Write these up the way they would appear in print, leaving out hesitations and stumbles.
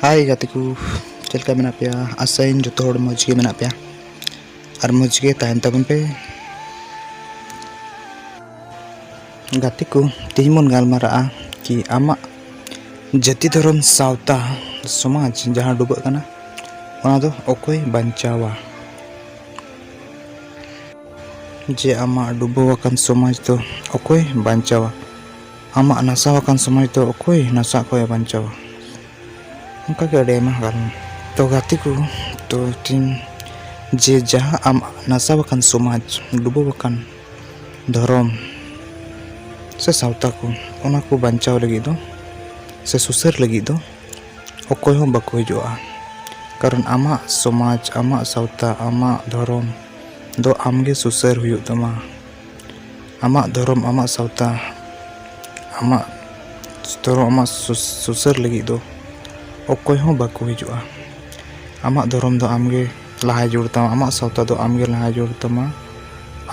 Hai gatiku, चलका मेना पे assign जो थोड़ मौज मेना पे और मौज के ताहन तबन पे गतिku तिमन गालमारा कि आमा जाति धर्म सावता समाज जहाँ डूब कना ओना दो ओकोय बांचावा जे आमा डूबवाकान समाज तो ओकोय बांचावा आमा नासावाकान समाज तो ओकोय नासा कोय बांचावा उनका के डेमा गाल तो गतिku तो तीन जे जहाँ आम नासावाकान समाज डूबवाकान धर्म से सावता को ओना को बांचाव लगी दो से सुसर लगी दो ओकोय हो बाको हिजुआ कारण आमा समाज आमा सावता आमा धर्म दो आमगे सुसर हुयु तमा आमा धर्म आमा सावता आमा धर्म आमा सुसर लगी दो ओकोय हो बाको हिजुआ आमा धर्म दो आमगे लहाय जोड़ता आमा सावता दो आमगे लहाय जोड़तमा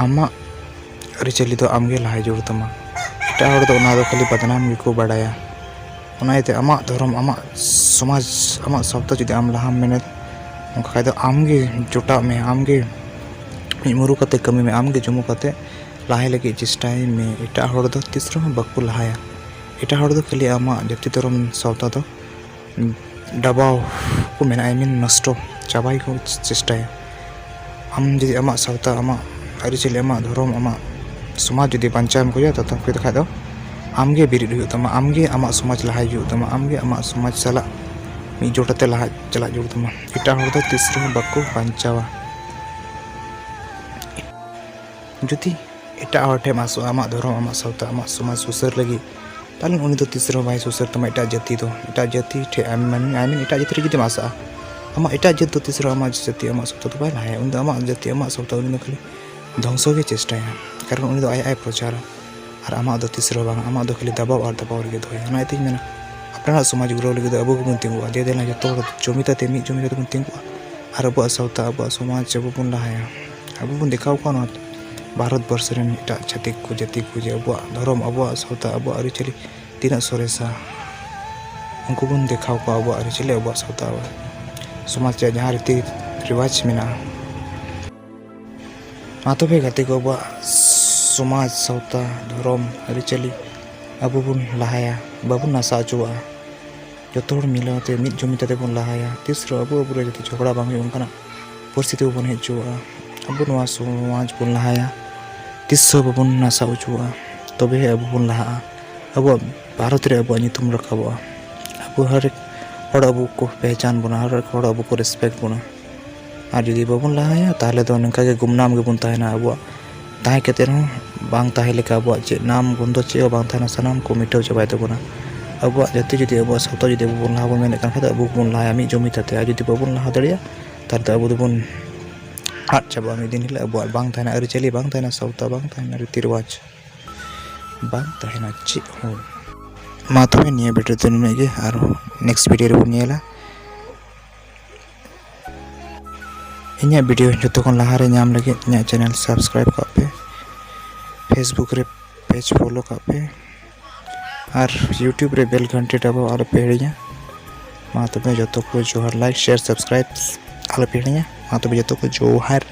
आमा अरिचली दो आमगे लहाय जोड़तमा एटा हर दो ओना दो खाली बदनाम गिको बाडाया ओनाइते आमा धर्म आमा समाज आमा सावता जुदी आम लहाम मेने ओंका खाय दो आमगे जोटा में आमगे मिमुरु कते कमी में आमगे जुमु कते लहाय लगी चेष्टाय में एटा हर दो तीसरा बाको लहाया एटा हर दो खाली आमा जाति धर्म सावता दो दबाव को मेना आई मीन नष्ट चाबाई को चेष्टाया आम जुदी आमा सावता आमा अरिचली आमा धर्म आमा समाज जुदी बांचाम को जाता तो खाय दो आमगे बिरिद हुयु तमा आमगे आमा समाज लहाय हुयु तमा आमगे आमा समाज सला मी जोटाते लहा चला जुड़ तमा एटा हर दो तीसरा बाको बांचावा जुदी एटा हर ठे मासो आमा धर्म आमा सावता आमा समाज सुसर लगी पालन उनी दो तीसरा बाय सुसर तमा एटा जाति ठे आई मीन एटा जाति रे जुदी मासा आमा एटा जाति दो तीसरा आमा जाति आमा सावता तो बाय लहाय उन दो आमा जाति आमा सावता उनी दो खाली ध्वंसो के चेष्टाया कारण उनी दो आय प्रचार और आमा दो तीसरा बांग आमा दो खाली दबाव और दबाव लगे दोय ओना इतिन मेना अपना समाज गुरो लगे दो अबो गुन तिंगुआ जे देना जतो जमिताते मी जमिताते गुन तिंगुआ और अबो सावता अबो समाज अबो बुन लहाया अबो बुन देखाव कोन भारत वर्ष रेन एटा छातिक को जाति को जे अबो धर्म अबो सावता अबो अरिचली तीना सोरेसा उनको बुन देखाव को अबो अरिचली अबो सावता समाज जहाँ रीति रिवाज मेना मातोबे गति को अबो समाज सावता धर्म अरिचली अबो बुन लहाया बाबुन नासा चुआ जो मिलाते मिद जुमिताते बुन लहाया तीसरा अबो अबो जति झगड़ा बांग उनका परिस्थिति बुन हेचुआ अबो नवा समाज बुन लहाया तीसरा बाबुन नासा उचुआ तबे अबो बुन लहा अबो भारत रे अबो नितुम रखाबो अबो हर एक हर अबो को पहचान बना हर एक हर अबो को रिस्पेक्ट बना और जुदी बाबुन लहाया ताहले दो नंका के गुमनाम के बुन ताहेना अबो ताहे केते रहो बांग ताहे लेका अबो चे नाम गुंदो चे बांग ताहेना सनाम को मिटाव चबाय तबना अबो जाति जुदी अबो सावता जुदी बाबुन लहा मेने कान खादा अबो बुन लहाया मी जमिताते आ जुदी बाबुन लहा दड़िया तार द अबो बुन हाट चबा मी दिन हिला अबो बांग ताहेना अरिचली बांग ताहेना सावता बांग ताहेना रीति रिवाज बांग ताहेना ची हो मा तबे निया वीडियो तो निने और नेक्स्ट वीडियो रे नेला इन्या वीडियो जो खन लहारे नाम लगे इन्या चैनल सब्सक्राइब का पे फेसबुक रे पेज फॉलो का पे और यूट्यूब रे बेल घंटे दबाओ और पेड़िया मा तबे जो को जोहर लाइक शेयर सब्सक्राइब आल पेड़िया मा तबे जो को जोहर।